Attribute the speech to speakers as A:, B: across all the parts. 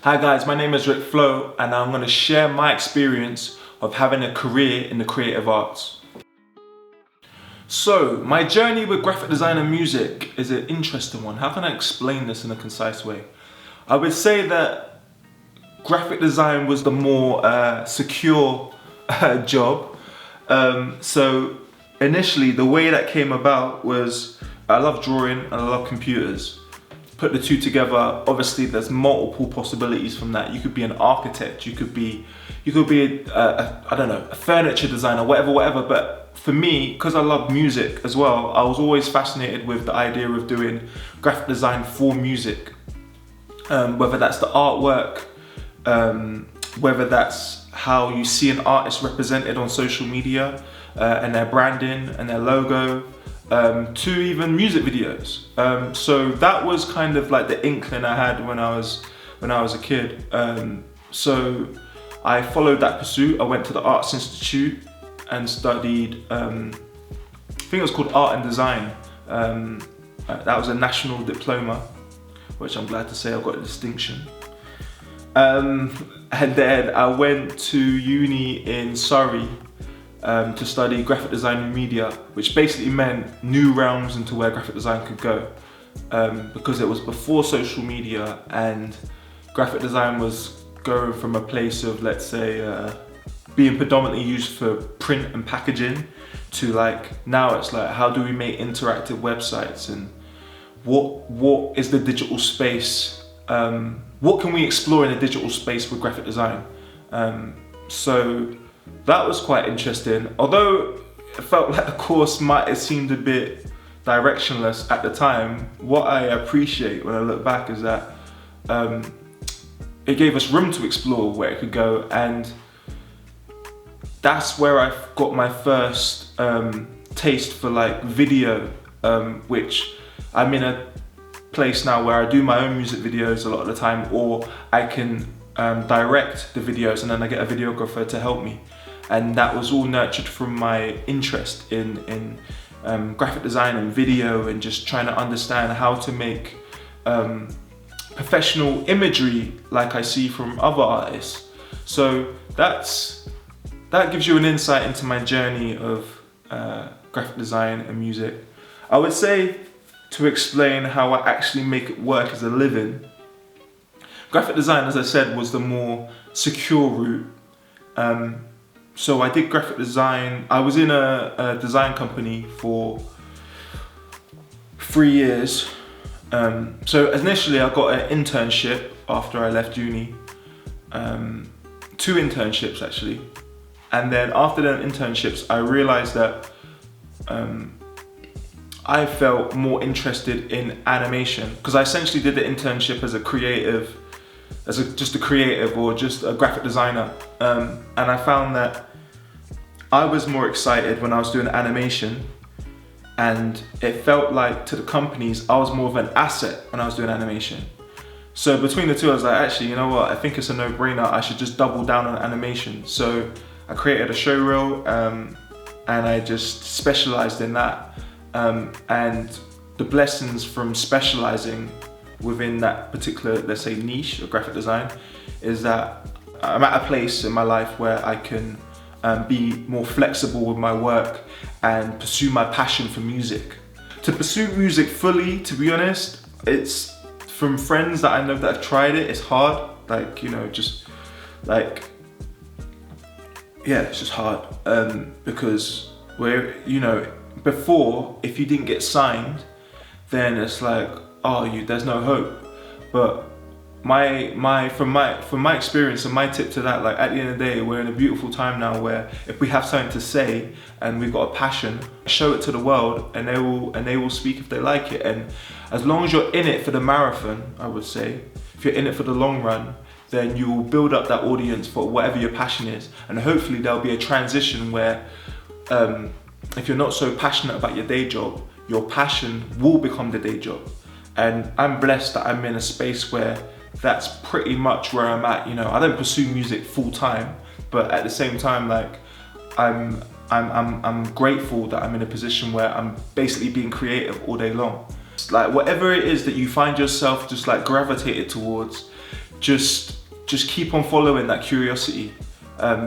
A: Hi guys, my name is Rick Flo and I'm going to share my experience of having a career in the creative arts. So, my journey with graphic design and music is an interesting one. How can I explain this in a concise way? I would say that graphic design was the more secure job. So initially the way that came about was I love drawing and I love computers. Put the two together, obviously there's multiple possibilities from that. You could be an architect, you could be I don't know, a furniture designer, whatever. But for me, because I love music as well, I was always fascinated with the idea of doing graphic design for music. Whether that's the artwork, whether that's how you see an artist represented on social media and their branding and their logo, to even music videos. So that was kind of like the inkling I had when I was a kid. So I followed that pursuit. I went to the Arts Institute and studied, I think it was called Art and Design. That was a national diploma, which I'm glad to say I got a distinction. And then I went to uni in Surrey to study graphic design and media, which basically meant new realms into where graphic design could go. Because it was before social media and graphic design was going from a place of, let's say, being predominantly used for print and packaging to like, now it's like, how do we make interactive websites and what is the digital space? What can we explore in a digital space with graphic design? So that was quite interesting. Although it felt like the course might have seemed a bit directionless at the time, what I appreciate when I look back is that it gave us room to explore where it could go, and that's where I got my first taste for like video, which I'm in a place now where I do my own music videos a lot of the time, or I can direct the videos and then I get a videographer to help me. And that was all nurtured from my interest in graphic design and video, and just trying to understand how to make professional imagery like I see from other artists. So that gives you an insight into my journey of graphic design and music. I would say, to explain how I actually make it work as a living, graphic design, as I said, was the more secure route. So I did graphic design. I was in a design company for 3 years. So initially I got an internship after I left uni. 2 internships actually. And then after the internships, I realized that I felt more interested in animation, because I essentially did the internship as a creative, just a creative or just a graphic designer. And I found that I was more excited when I was doing animation, and it felt like to the companies I was more of an asset when I was doing animation. So between the two, I was like, actually, you know what, I think it's a no-brainer. I should just double down on animation. So I created a showreel and I just specialized in that. And the blessings from specializing within that particular, let's say, niche of graphic design is that I'm at a place in my life where I can be more flexible with my work and pursue my passion for music. To pursue music fully, to be honest, it's from friends that I know that have tried it, it's hard. Like, you know, just like, yeah, it's just hard. Because before, if you didn't get signed, then it's like, oh, there's no hope. But from my experience and my tip to that, like, at the end of the day, we're in a beautiful time now where if we have something to say and we've got a passion, show it to the world, and they will speak if they like it. And as long as you're in it for the marathon, I would say, if you're in it for the long run, then you will build up that audience for whatever your passion is, and hopefully there'll be a transition where if you're not so passionate about your day job, your passion will become the day job. And I'm blessed that I'm in a space where that's pretty much where I'm at. You know, I don't pursue music full time, but at the same time, like, I'm grateful that I'm in a position where I'm basically being creative all day long. Like, whatever it is that you find yourself just like gravitated towards, just just keep on following that curiosity,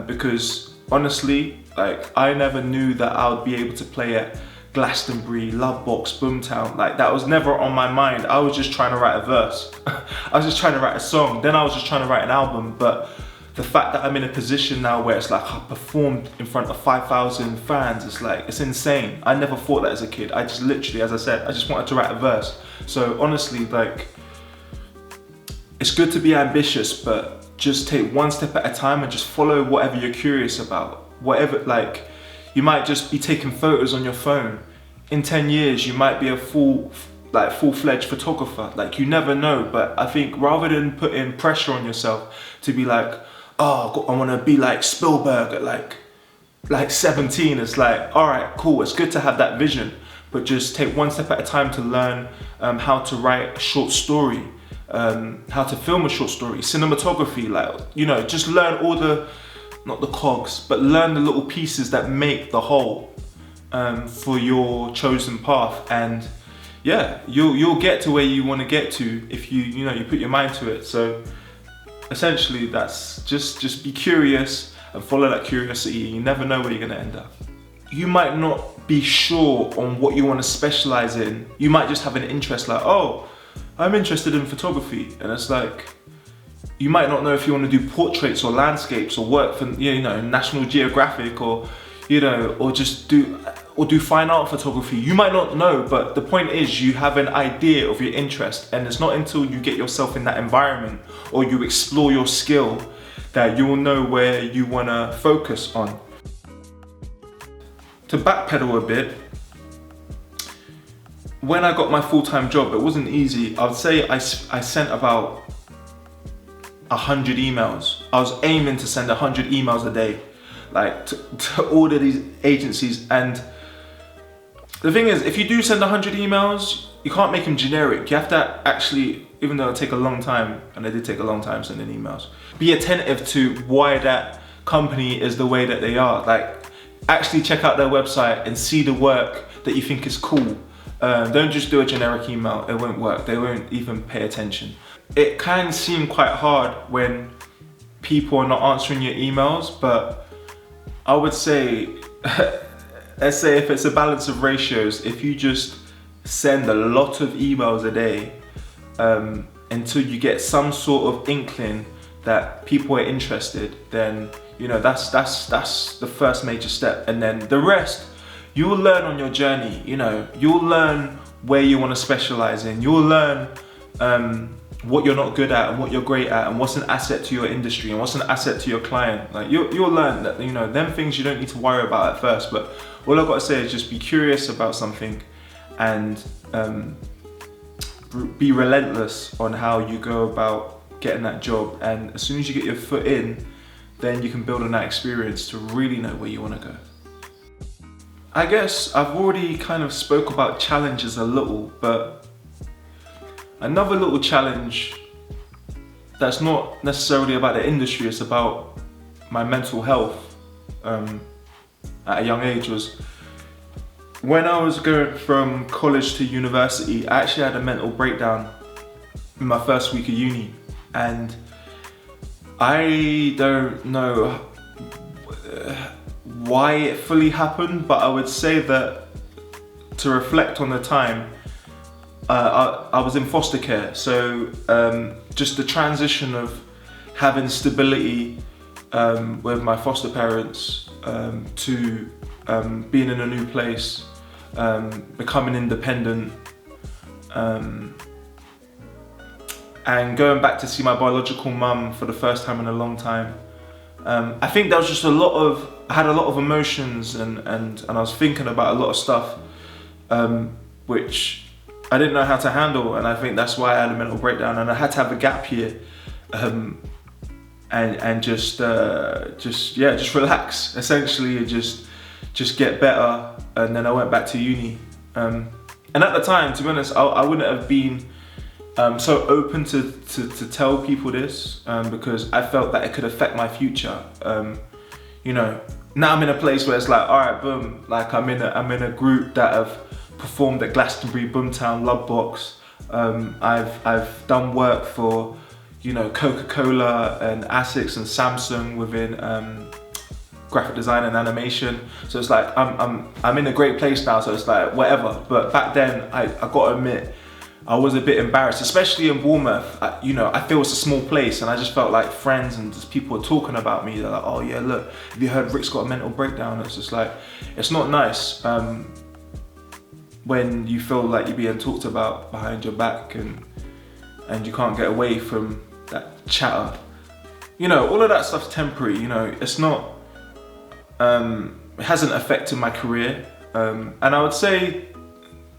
A: because honestly, like, I never knew that I would be able to play at Glastonbury, Lovebox, Boomtown. Like, that was never on my mind. I was just trying to write a verse. I was just trying to write a song. Then I was just trying to write an album. But the fact that I'm in a position now where it's like I performed in front of 5,000 fans, it's like, it's insane. I never thought that as a kid. I just literally, as I said, I just wanted to write a verse. So honestly, like, it's good to be ambitious, but just take one step at a time and just follow whatever you're curious about. Whatever, like, you might just be taking photos on your phone. In 10 years, you might be a full-fledged photographer. Like, you never know. But I think rather than putting pressure on yourself to be like, oh, I want to be like Spielberg at like 17, it's like, all right, cool. It's good to have that vision, but just take one step at a time to learn how to write a short story, how to film a short story, cinematography, like, you know, just learn all the, not the cogs, but learn the little pieces that make the whole for your chosen path. And yeah, you'll get to where you want to get to if you put your mind to it. So essentially, that's just be curious and follow that curiosity. You never know where you're going to end up. You might not be sure on what you want to specialize in. You might just have an interest, like, oh, I'm interested in photography, and it's like, you might not know if you want to do portraits or landscapes or work for, you know, National Geographic, or, you know, or just do fine art photography. You might not know, but the point is you have an idea of your interest, and it's not until you get yourself in that environment or you explore your skill that you will know where you want to focus on. To backpedal a bit, when I got my full-time job, it wasn't easy. I would say I sent about 100 emails. I was aiming to send 100 emails a day, like to all of these agencies. And the thing is, if you do send 100 emails, you can't make them generic. You have to actually, even though it take a long time, and it did take a long time sending emails, be attentive to why that company is the way that they are. Like, actually check out their website and see the work that you think is cool. Don't just do a generic email, it won't work. They won't even pay attention. It can seem quite hard when people are not answering your emails, but I would say, let's say if it's a balance of ratios, if you just send a lot of emails a day until you get some sort of inkling that people are interested, then, you know, that's the first major step. And then the rest, you will learn on your journey. You know, you'll learn where you want to specialize in. You'll learn what you're not good at and what you're great at, and what's an asset to your industry and what's an asset to your client. Like, you'll learn that, you know, them things you don't need to worry about at first. But all I've got to say is just be curious about something, and be relentless on how you go about getting that job. And as soon as you get your foot in, then you can build on that experience to really know where you want to go. I guess I've already kind of spoke about challenges a little, but another little challenge that's not necessarily about the industry, it's about my mental health at a young age, was when I was going from college to university. I actually had a mental breakdown in my first week of uni, and I don't know why it fully happened, but I would say that, to reflect on the time, I was in foster care. So just the transition of having stability with my foster parents to being in a new place, becoming independent, and going back to see my biological mum for the first time in a long time. I think there was just I had a lot of emotions, and I was thinking about a lot of stuff which I didn't know how to handle, and I think that's why I had a mental breakdown, and I had to have a gap year and just relax, essentially, and just get better. And then I went back to uni, and at the time, to be honest, I wouldn't have been so open to tell people this, because I felt that it could affect my future. You know, now I'm in a place where it's like, all right, boom, like I'm in a group that have performed at Glastonbury, Boomtown, Lovebox. I've done work for, you know, Coca-Cola and Asics and Samsung within graphic design and animation. So it's like I'm in a great place now, so it's like whatever. But back then, I gotta admit, I was a bit embarrassed, especially in Bournemouth. You know, I feel it's a small place, and I just felt like friends and just people were talking about me. They're like, oh yeah, look, have you heard Rick's got a mental breakdown? It's just like, it's not nice when you feel like you're being talked about behind your back and you can't get away from that chatter. You know, all of that stuff's temporary. You know, it's not, it hasn't affected my career. And I would say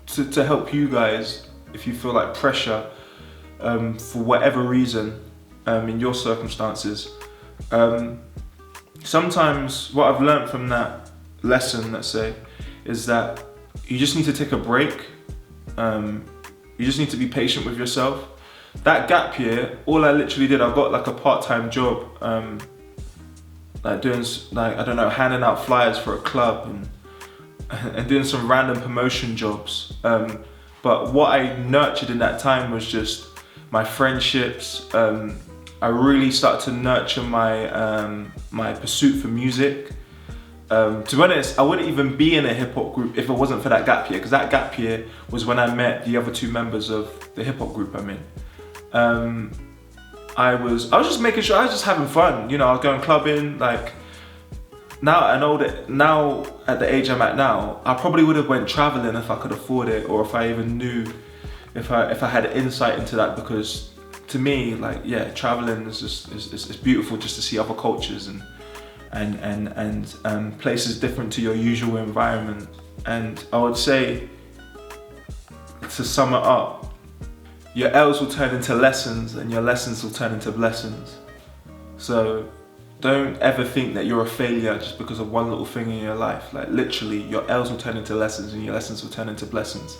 A: to help you guys, if you feel like pressure for whatever reason in your circumstances, sometimes what I've learned from that lesson, let's say, is that you just need to take a break. You just need to be patient with yourself. That gap year, all I literally did, I got like a part-time job, like doing, like, I don't know, handing out flyers for a club and doing some random promotion jobs. But what I nurtured in that time was just my friendships. I really started to nurture my my pursuit for music. To be honest, I wouldn't even be in a hip hop group if it wasn't for that gap year, because that gap year was when I met the other two members of the hip hop group I'm in. I was just making sure, I was just having fun. You know, I was going clubbing. Like, now I know that, now at the age I'm at now, I probably would have went traveling if I could afford it, or if I even knew, if I had insight into that, because to me, like, yeah, traveling is just, it's beautiful just to see other cultures and places different to your usual environment. And I would say, to sum it up, your L's will turn into lessons and your lessons will turn into blessings. So don't ever think that you're a failure just because of one little thing in your life. Like, literally, your L's will turn into lessons and your lessons will turn into blessings.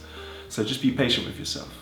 A: So just be patient with yourself.